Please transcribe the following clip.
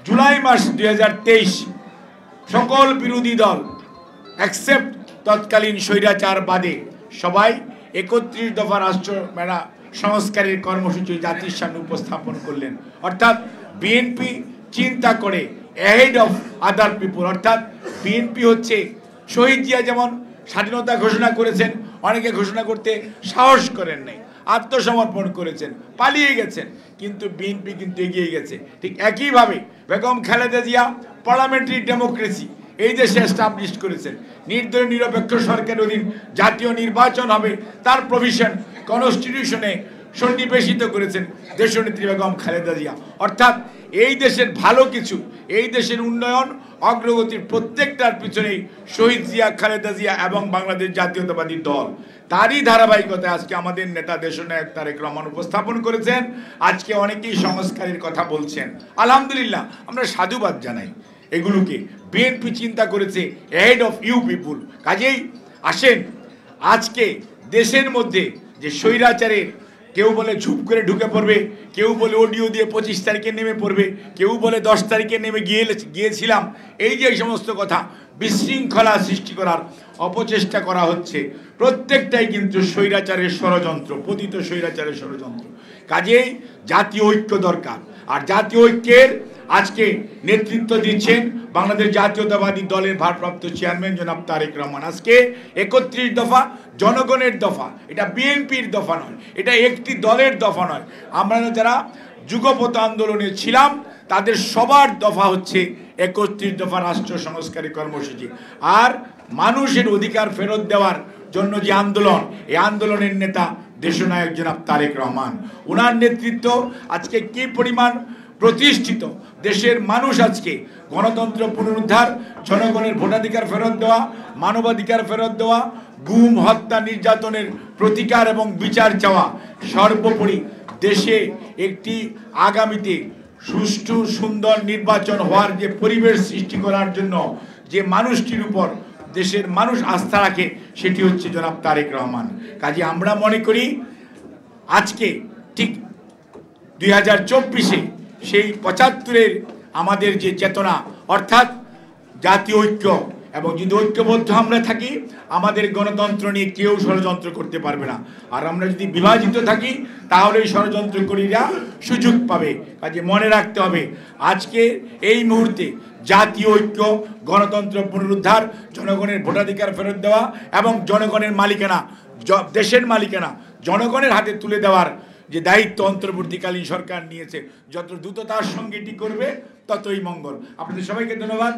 জুলাই মাস 2023 সকল বিরোধী দল অ্যাকসেপ্ট তৎকালীন স্বৈরাচার বাদে সবাই 31 দফা রাষ্ট্র মেলা সংস্কারের কর্মসূচি জাতির সামনে উপস্থাপন করলেন। অর্থাৎ বিএনপি চিন্তা করে অ্যাহেড অফ আদার পিপল, অর্থাৎ বিএনপি হচ্ছে শহীদ জিয়া যেমন স্বাধীনতা ঘোষণা করেছেন, অনেকে ঘোষণা করতে সাহস করেন নাই, আত্মসমর্পণ করেছেন, পালিয়ে গেছেন, কিন্তু বিএনপি কিন্তু এগিয়ে গেছে। ঠিক একইভাবে বেগম খালেদা জিয়া পার্লামেন্টারি ডেমোক্রেসি এই দেশে এস্টাবলিশ করেছেন, নির্দলীয় নিরপেক্ষ সরকারের অধীন জাতীয় নির্বাচন হবে তার প্রভিশন কনস্টিটিউশনে সন্নিবেশিত করেছেন দেশনেত্রী বেগম খালেদা জিয়া। অর্থাৎ এই দেশের ভালো কিছু, এই দেশের উন্নয়ন অগ্রগতির প্রত্যেকটার পিছনেই শহীদ জিয়া, খালেদা জিয়া এবং বাংলাদেশ জাতীয়তাবাদী দল। তারই ধারাবাহিকতায় আজকে আমাদের নেতা দেশনায়ক তারেক রহমান উপস্থাপন করেছেন। আজকে অনেকেই সংস্কারের কথা বলছেন, আলহামদুলিল্লাহ আমরা সাধুবাদ জানাই। এগুলোকে বিএনপি চিন্তা করেছে অ্যাহেড অফ ইউ পিপুল। কাজেই আসেন আজকে দেশের মধ্যে যে স্বৈরাচারের কেউ বলে ঝুপ করে ঢুকে পড়বে, কেউ বলে অডিও দিয়ে 25 তারিখে নেমে পড়বে, কেউ বলে 10 তারিখে নেমে গিয়েছিলাম, এই যে সমস্ত কথা বিশৃঙ্খলা সৃষ্টি করার অপচেষ্টা করা হচ্ছে, প্রত্যেকটাই কিন্তু স্বৈরাচারের ষড়যন্ত্র, পতিত স্বৈরাচারের ষড়যন্ত্র। কাজেই জাতীয় ঐক্য দরকার। আর জাতীয় ঐক্যের আজকে নেতৃত্ব দিচ্ছেন বাংলাদেশ জাতীয়তাবাদী দলের ভারপ্রাপ্ত চেয়ারম্যান জনাব তারেক রহমান। আজকে 31 দফা জনগণের দফা, এটা বিএনপির দফা নয়, এটা একটি দলের দফা নয়। আমরা যারা যুগপৎ আন্দোলনে ছিলাম তাদের সবার দফা হচ্ছে 31 দফা রাষ্ট্র সংস্কারের কর্মসূচি। আর মানুষের অধিকার ফেরত দেওয়ার জন্য যে আন্দোলন, এই আন্দোলনের নেতা দেশনায়ক জনাব তারেক রহমান, ওনার নেতৃত্ব আজকে কি পরিমাণ প্রতিষ্ঠিত। দেশের মানুষ আজকে গণতন্ত্র পুনরুদ্ধার, জনগণের ভোটাধিকার ফেরত দেওয়া, মানবাধিকার ফেরত দেওয়া, গুম হত্যা নির্যাতনের প্রতিকার এবং বিচার চাওয়া, সর্বোপরি দেশে একটি আগামীতে সুষ্ঠু সুন্দর নির্বাচন হওয়ার যে পরিবেশ সৃষ্টি করার জন্য যে মানুষটির উপর দেশের মানুষ আস্থা রাখে সেটি হচ্ছে জনাব তারেক রহমান। কাজে আমরা মনে করি আজকে ঠিক 2024-এ সেই 75-এর আমাদের যে চেতনা, অর্থাৎ জাতীয় ঐক্য, এবং যদি ঐক্যবদ্ধ আমরা থাকি আমাদের গণতন্ত্র নিয়ে কেউ ষড়যন্ত্র করতে পারবে না। আর আমরা যদি বিভাজিত থাকি তাহলে এই ষড়যন্ত্রকারীরা সুযোগ পাবে। কাজে মনে রাখতে হবে আজকে এই মুহূর্তে জাতীয় ঐক্য, গণতন্ত্র পুনরুদ্ধার, জনগণের ভোটাধিকার ফেরত দেওয়া এবং জনগণের মালিকানা, দেশের মালিকানা জনগণের হাতে তুলে দেওয়ার যে দায়িত্ব অন্তর্বর্তীকালীন সরকার নিয়েছে, যত দ্রুততার সঙ্গে এটি করবে ততই মঙ্গল। আপনাদের সবাইকে ধন্যবাদ।